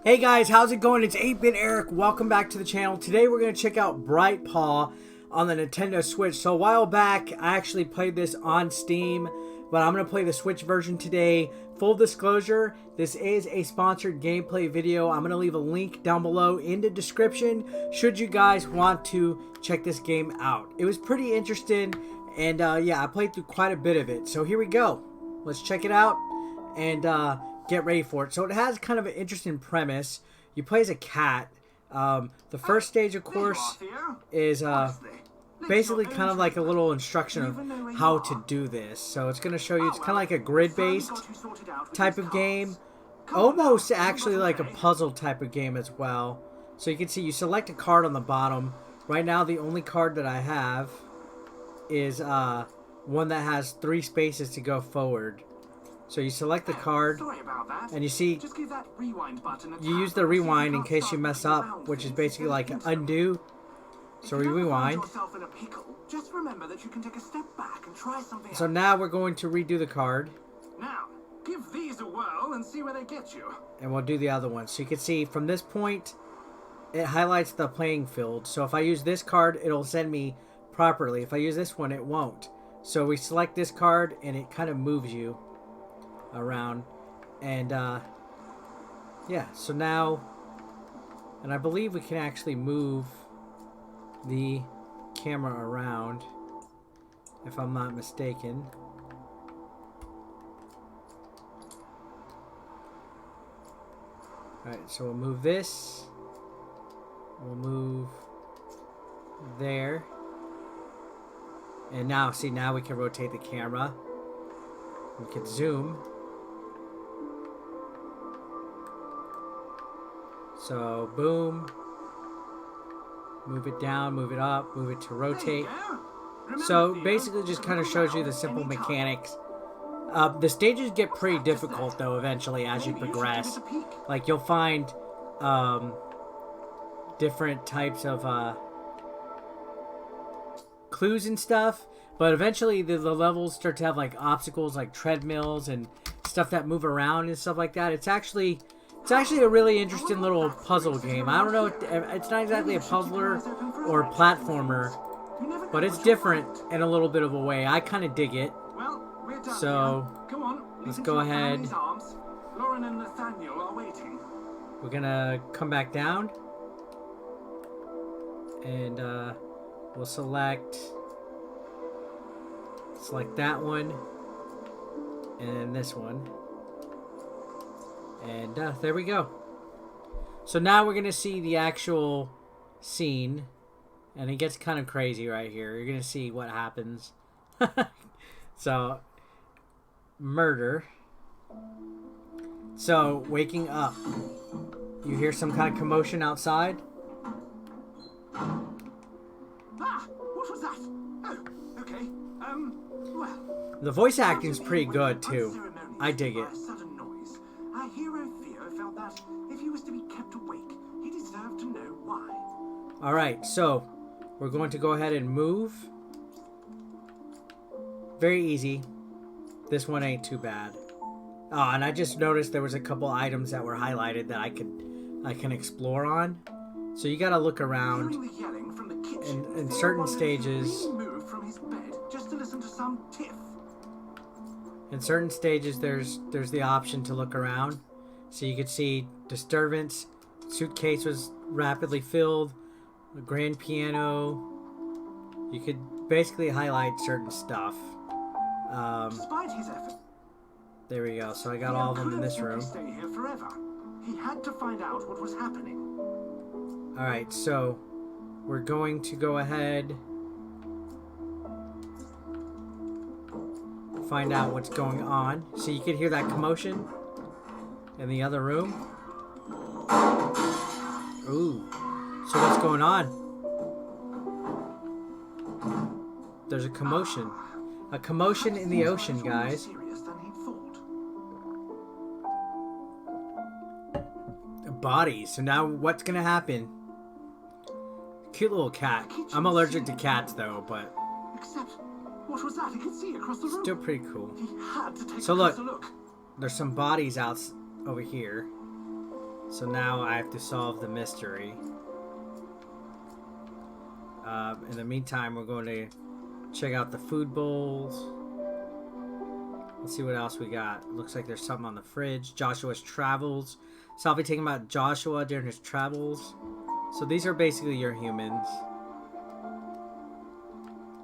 Hey guys, how's it going? It's 8-Bit Eric. Welcome back to the channel. Today we're going to check out Bright Paw on the Nintendo Switch. So a while back, I actually played this on Steam, but I'm going to play the Switch version today. Full disclosure, this is a sponsored gameplay video. I'm going to leave a link down below in the description should you guys want to check this game out. It was pretty interesting, and yeah, I played through quite a bit of it. So here we go. Let's check it out and get ready for it. So it has kind of an interesting premise. You play as a cat. The first stage, of course, is basically kind of like a little instruction of how to do this. So it's going to show you, it's kind of like a grid-based type of game. Almost actually like a puzzle type of game as well. So you can see you select a card on the bottom. Right now the only card that I have is one that has 3 spaces to go forward. So you select the card, and you see, you use the rewind in case you mess up, which is basically like undo. So we rewind. So now we're going to redo the card. Now, give these a whirl and see where they get you. And we'll do the other one. So you can see from this point, it highlights the playing field. So if I use this card, it'll send me properly. If I use this one, it won't. So we select this card, and it kind of moves you around. And yeah, so now, and I believe we can actually move the camera around, if I'm not mistaken. Alright, so we'll move this, we'll move there, and now, see, now we can rotate the camera, we can zoom. So, boom, move it down, move it up, move it to rotate. So, basically just kind of shows you the simple mechanics. The stages get pretty difficult, though, eventually, as you progress. Like, you'll find different types of clues and stuff, but eventually the levels start to have, like, obstacles, like treadmills and stuff that move around and stuff like that. It's actually a really interesting little puzzle game. I don't know, it's not exactly a puzzler or platformer, but it's different in a little bit of a way. I kind of dig it. So, let's go ahead. We're gonna come back down, and we'll select that one, and this one. And there we go. So now we're going to see the actual scene. And it gets kind of crazy right here. You're going to see what happens. So, murder. So, waking up. You hear some kind of commotion outside. Ah, what was that? Oh, okay. Well. The voice acting is pretty good, too. I dig it. Our hero Theo felt that if he was to be kept awake, he deserved to know why. Alright, so we're going to go ahead and move. Very easy. This one ain't too bad. Oh, and I just noticed there was a couple items that were highlighted that I can explore on. So you gotta look around. In certain stages. Moved from his bed just to listen to some tiff. In certain stages, there's the option to look around. So you could see disturbance, suitcase was rapidly filled, a grand piano. You could basically highlight certain stuff. Despite his effort, there we go. So I got all of them in this room. Stay here forever. He had to find out what was happening. All right, so we're going to go ahead. Find out what's going on. So you can hear that commotion in the other room. Ooh. So what's going on? There's a commotion. A commotion in the ocean, guys. Bodies. So now what's going to happen? Cute little cat. I'm allergic to cats, though, but... Except... what was that? He could see across the room. Still pretty cool. He had to take so a look, look. There's some bodies out over here. So now I have to solve the mystery. In the meantime, we're going to check out the food bowls. Let's see what else we got. Looks like there's something on the fridge. Joshua's travels. So I'll be taking about Joshua during his travels. So these are basically your humans.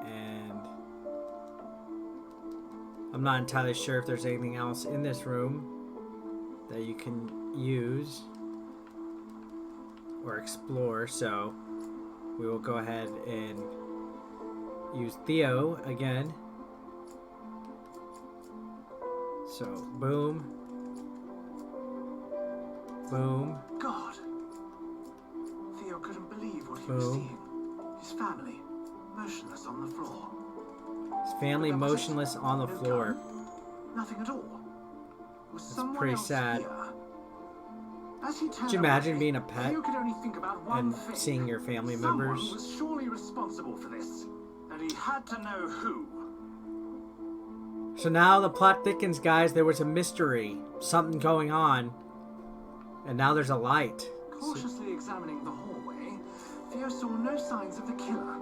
And I'm not entirely sure if there's anything else in this room that you can use or explore. So we will go ahead and use Theo again. So, boom. Boom. God. Theo couldn't believe what he Boom. was seeing. His family, motionless on the floor. His family Where was it? motionless on the No floor. gun? Nothing at all. Was someone pretty else sad. here? As he Could turned you imagine away, being a pet Theo could only think about one and thing. seeing your family Someone members? was surely responsible for this, and he had to know who. So now the plot thickens, guys. There was a mystery. Something going on. And now there's a light. Cautiously examining the hallway, Theo saw no signs of the killer.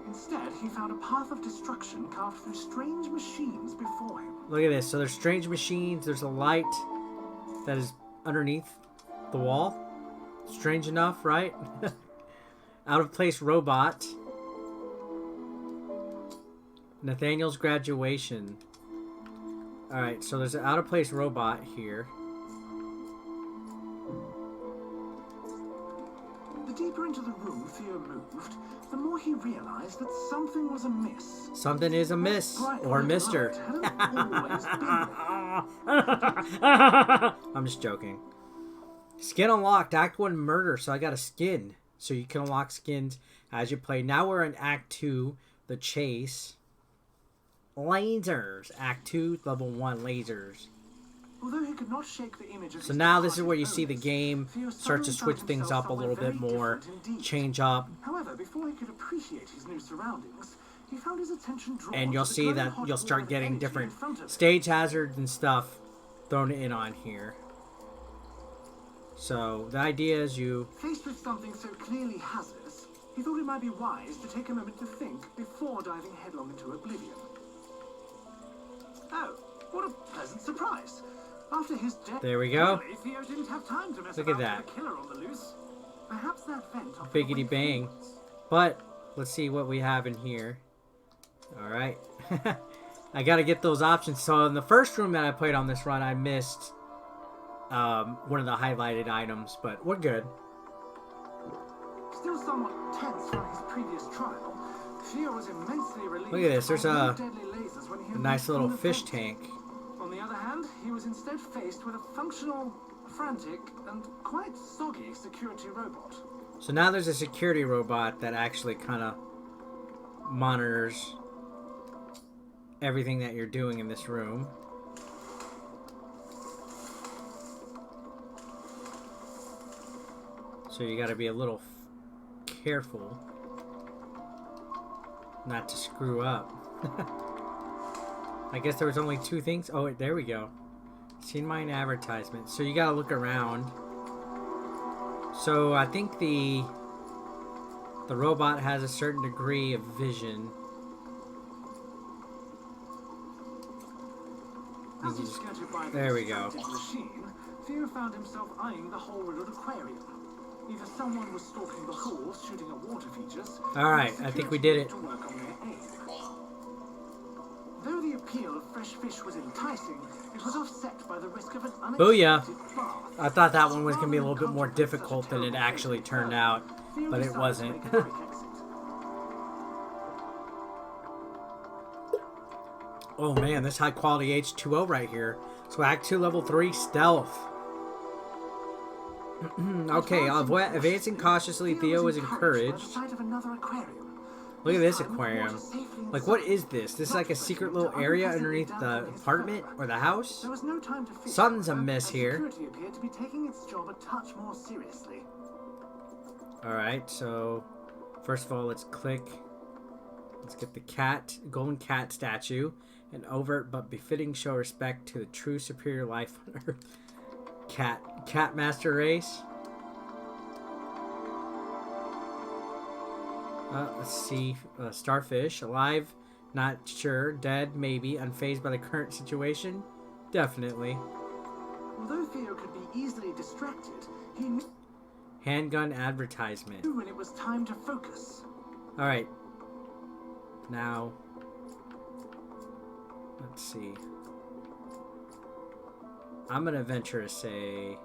Instead, he found a path of destruction carved through strange machines before him. Look at this. So there's strange machines. There's a light that is underneath the wall. Strange enough, right? Out of place robot. Nathaniel's graduation. Alright, so there's an out of place robot here. The deeper into the room Theo moved, the more he realized that something was amiss. Something is amiss. Bright Or red Mister. light hadn't always been there. I'm just joking. Skin unlocked. Act 1 murder. So I got a skin. So you can unlock skins as you play. Now we're in Act 2. The chase. Lasers. Act 2. Level 1. Lasers. Although he could not shake the image of So his now this is departed where you see the owners, game Theo start to suddenly switch found things himself up a little somewhere bit very more. different indeed. Change up. However, before he could appreciate his new surroundings, he found his attention drawn And you'll to the see glowing that hot you'll ball start of getting energy different in front of him. stage hazards and stuff thrown in on here. So the idea is you... Faced with something so clearly hazardous, he thought it might be wise to take a moment to think before diving headlong into oblivion. Oh, what a pleasant surprise! After his death, There we go. clearly Theo didn't have time to mess Look at about that. with the killer on the loose. Perhaps that vent offered a Biggity way bang. forwards. But let's see what we have in here. Alright. I gotta get those options. So in the first room that I played on this run, I missed one of the highlighted items, but we're good. Still somewhat tense from his previous trial, Theo was immensely relieved. Look at this, there's to find a no deadly lasers when he had nice little reached the fish vent. tank. On the other hand, he was instead faced with a functional, frantic, and quite soggy security robot. So now there's a security robot that actually kind of monitors everything that you're doing in this room. So you got to be a little careful not to screw up. I guess there was only two things. Oh, wait, there we go. Seen mine advertisement. So you got to look around. So I think the robot has a certain degree of vision. As he skirted by the There we go. distracted machine, Theo found himself eyeing the hole-riddled aquarium. Either someone was stalking the pool, shooting at water features. Alright, or I think we security did it. to work on their aim. Though the appeal of fresh fish was enticing, it was offset by the risk of an unexpected Booyah. bath. I thought that one was going to be a little bit more difficult than it actually turned out, Theo but it decided to wasn't. make a quick exit. Oh man, this high quality H2O right here. So Act 2 Level 3 Stealth. Okay, advancing cautiously, Theo is encouraged. by the sight of another aquarium. Look at this Time with aquarium. water safely Like, inside. what is this? This is like a secret little area underneath the apartment or the house? There was no time to fish, Something's however, amiss and here. Security appeared to be taking its job a touch more seriously. Alright, so first of all, let's click. Let's get the cat, golden cat statue. An overt but befitting show respect to the true superior life on Earth. Cat Cat Master Race. Let's see. Starfish. Alive. Not sure. Dead. Maybe. Unfazed by the current situation. Definitely. Although Theo could be easily distracted, he knew Handgun advertisement. when it was time to focus. Alright. Now. Let's see. I'm going to venture to say...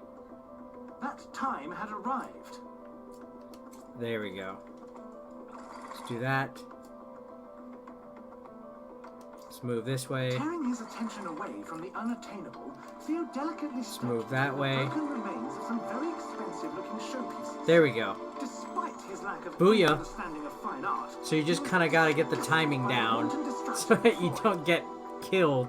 That time had arrived. There we go. Let's do that. Let's move this way. Tearing his attention away from the unattainable, Theo delicately stepped move that to the way. broken remains of some very expensive-looking showpieces. There we go. Despite his lack of Booyah. understanding of fine art, So you just kind of got to get the timing down so that you don't get killed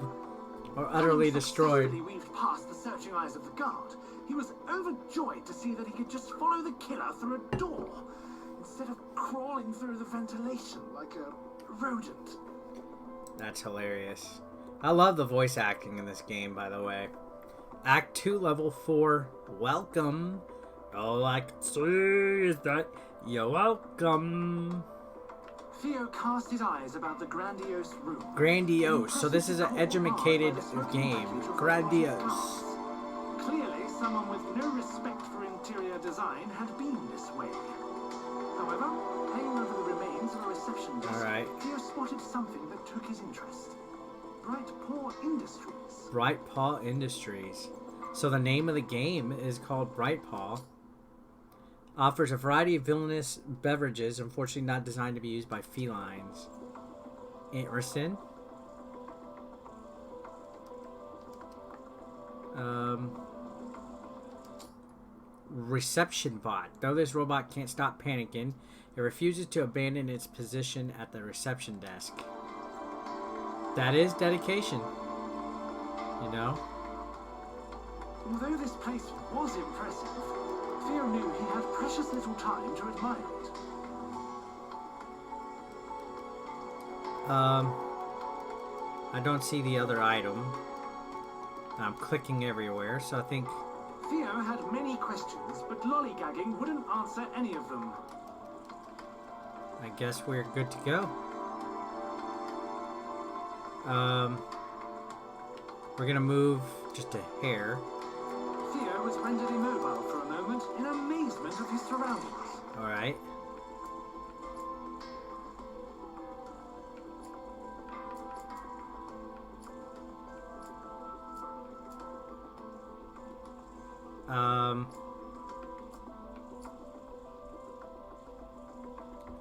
or utterly destroyed. He weaved past the searching eyes of the guard. He was overjoyed to see that he could just follow the killer through a door instead of crawling through the ventilation like a rodent. That's hilarious. I love the voice acting in this game, by the way. Act 2, Level 4. Welcome. All I can see is that you're welcome. Theo cast his eyes about the grandiose room. Grandiose. So this is an educated game. Grandiose. Clearly, someone with no respect for interior design had been this way. However, hanging over the remains of a reception desk, Theo spotted something that took his interest. Bright Paw Industries. Bright Paw Industries. So the name of the game is called Bright Paw. Offers a variety of villainous beverages, unfortunately not designed to be used by felines. Interesting. Reception bot. Though this robot can't stop panicking, it refuses to abandon its position at the reception desk. That is dedication. You know? Although this place was impressive, Theo knew he had precious little time to admire it. I don't see the other item. I'm clicking everywhere, so I think... Theo had many questions, but lollygagging wouldn't answer any of them. I guess we're good to go. We're gonna move just a hair. Theo was rendered immobile for a moment in amazement of his surroundings. Alright.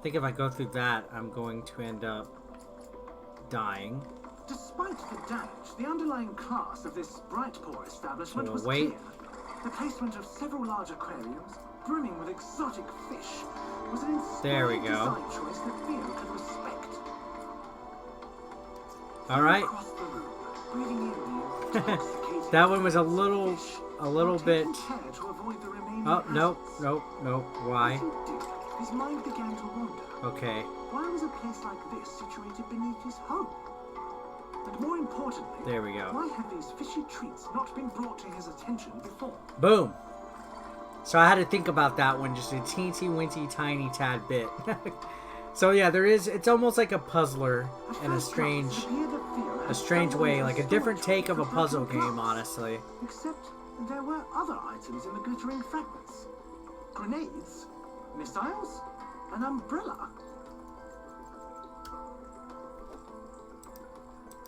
I think if I go through that, I'm going to end up dying. Despite the damage, the underlying class of this Bright Paw establishment So was wait. clear. The placement of several large aquariums, brimming with exotic fish, was an There we inspiring go. design choice that Theo could respect. All right. Across the room, breathing in the intoxicating That one was a fragrance of little fish, bit. taking care to avoid the remaining Oh, nope, hazards. nope. Why? As he did, his mind began to wander. Okay. Why was a place like this situated beneath his home? And more importantly, There we go. why had these fishy treats not been brought to his attention before? Boom. So I had to think about that one just a teensy wincy tiny tad bit. So yeah, there is. It's almost like a puzzler At in a first glance, strange, it appeared that Theo had a strange stumbled way, into like a different storage take of a for puzzle broken game, glass. honestly. Except there were other items in the glittering fragments. Grenades, missiles, an umbrella.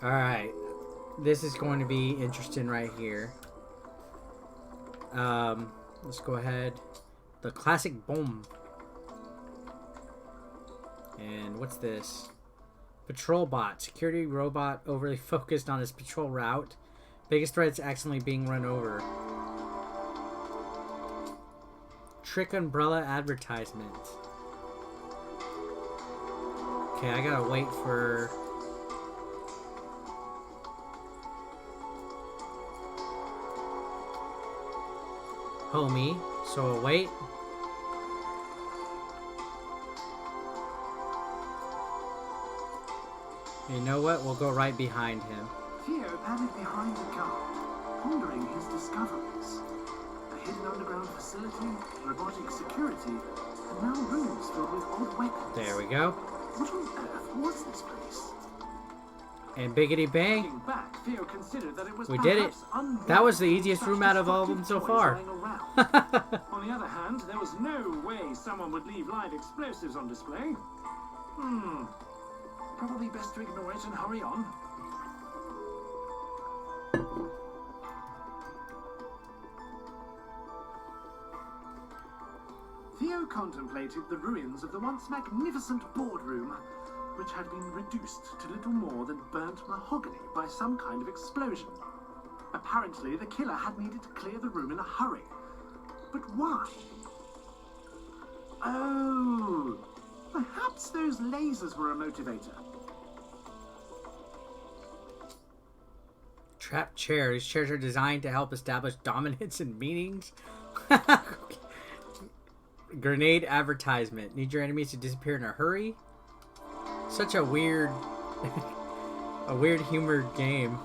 All right, this is going to be interesting right here. Let's go ahead. The classic bomb. And what's this? Patrol bot. Security robot overly focused on his patrol route. Biggest threat is accidentally being run over. Trick umbrella advertisement. Okay, I gotta wait for... homie, so I'll wait. You know what? We'll go right behind him. Theo padded behind a guard, pondering his discoveries. A hidden underground facility, robotic security, and now rooms filled with odd weapons. There we go. What on earth was this place? And biggity bang. Looking back, Theo considered that it was We did it. That was the easiest room out of all of them so far. On the other hand, there was no way someone would leave live explosives on display. Probably best to ignore it and hurry on. Theo contemplated the ruins of the once magnificent boardroom, which had been reduced to little more than burnt mahogany by some kind of explosion. Apparently, the killer had needed to clear the room in a hurry. But why? Oh, perhaps those lasers were a motivator. Trapped chair. These chairs are designed to help establish dominance in meetings. Grenade advertisement. Need your enemies to disappear in a hurry? Such a weird, a weird humored game.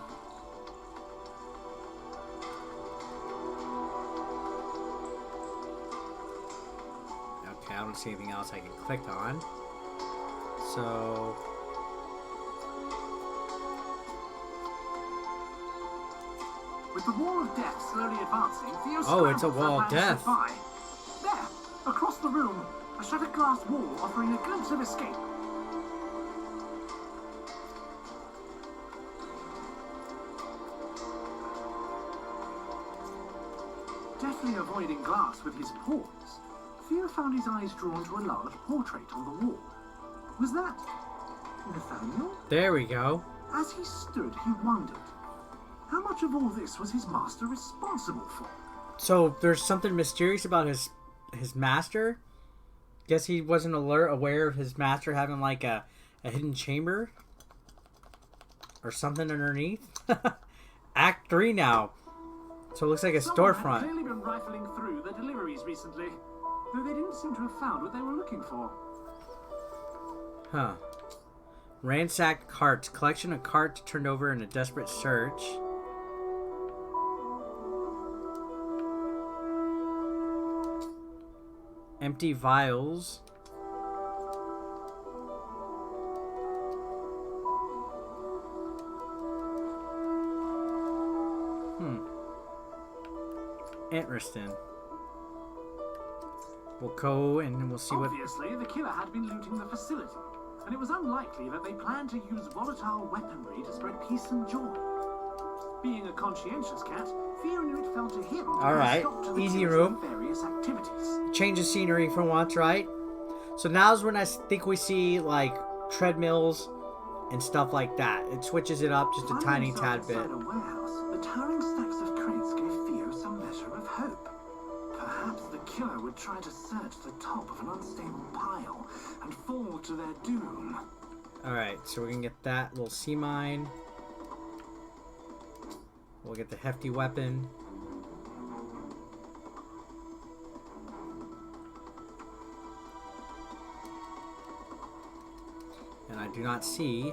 Okay, I don't see anything else I can click on. So... With the wall of death slowly advancing, Theo it's a wall of death. There, across the room, a shattered glass wall offering a glimpse of escape. Deftly avoiding glass with his paws, Theo found his eyes drawn to a large portrait on the wall. Was that Nathaniel? There we go. As he stood, he wondered, how much of all this was his master responsible for? So there's something mysterious about his master? Guess he wasn't aware of his master having like a hidden chamber? Or something underneath? Act 3 now. So it looks like a storefront. Someone had clearly been rifling through the deliveries recently, though they didn't seem to have found what they were looking for. Huh. Ransacked carts. Collection of carts turned over in a desperate search. Empty vials. Interesting. We'll go and we'll see what... Obviously, the killer had been looting the facility, and it was unlikely that they planned to use volatile weaponry to spread peace and joy. Being a conscientious cat, Theo knew it fell to him. Alright, easy room. Various activities. Change of scenery for once, right? So now's when I think we see, like, treadmills and stuff like that. It switches it up just a tiny tad bit. Inside a warehouse, the towering stacks of crates gave Theo some measure of hope. Perhaps the killer would try to search the top of an unstable pile and fall to their doom. Alright, so we're gonna get that little sea mine. We'll get the hefty weapon. And I do not see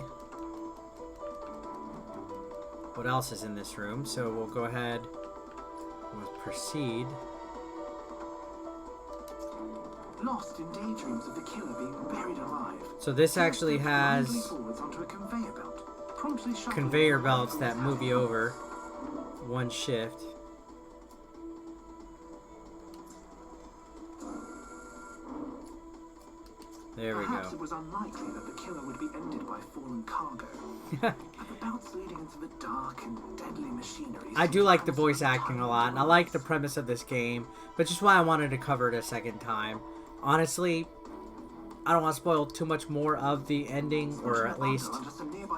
what else is in this room, so we'll go ahead and proceed. Lost in daydreams of the killer being buried alive. So this actually has conveyor belts that move you over one shift. There we Perhaps go. It was unlikely that the killer would be ended by fallen cargo. But the belts leading into the dark and deadly machinery. I do like the voice acting a lot, and I like the premise of this game, but just why I wanted to cover it a second time. Honestly, I don't want to spoil too much more of the ending, or at least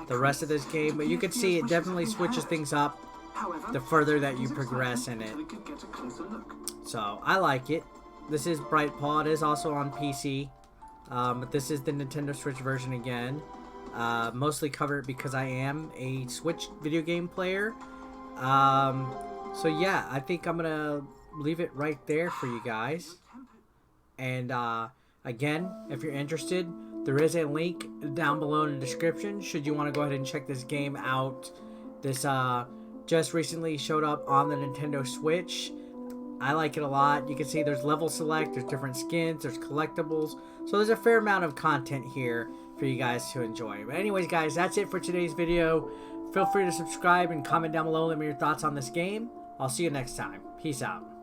the rest of this game, but you can see it definitely switches things up the further that you progress in it. So, I like it. This is Bright Paw. It is also on PC, but this is the Nintendo Switch version again. Mostly cover it because I am a Switch video game player. So yeah, I think I'm gonna leave it right there for you guys. And again, if you're interested, there is a link down below in the description should you want to go ahead and check this game out. This just recently showed up on the Nintendo Switch. I like it a lot. You can see there's level select, there's different skins, there's collectibles. So there's a fair amount of content here for you guys to enjoy. But anyways, guys, that's it for today's video. Feel free to subscribe and comment down below. Let me know your thoughts on this game. I'll see you next time. Peace out.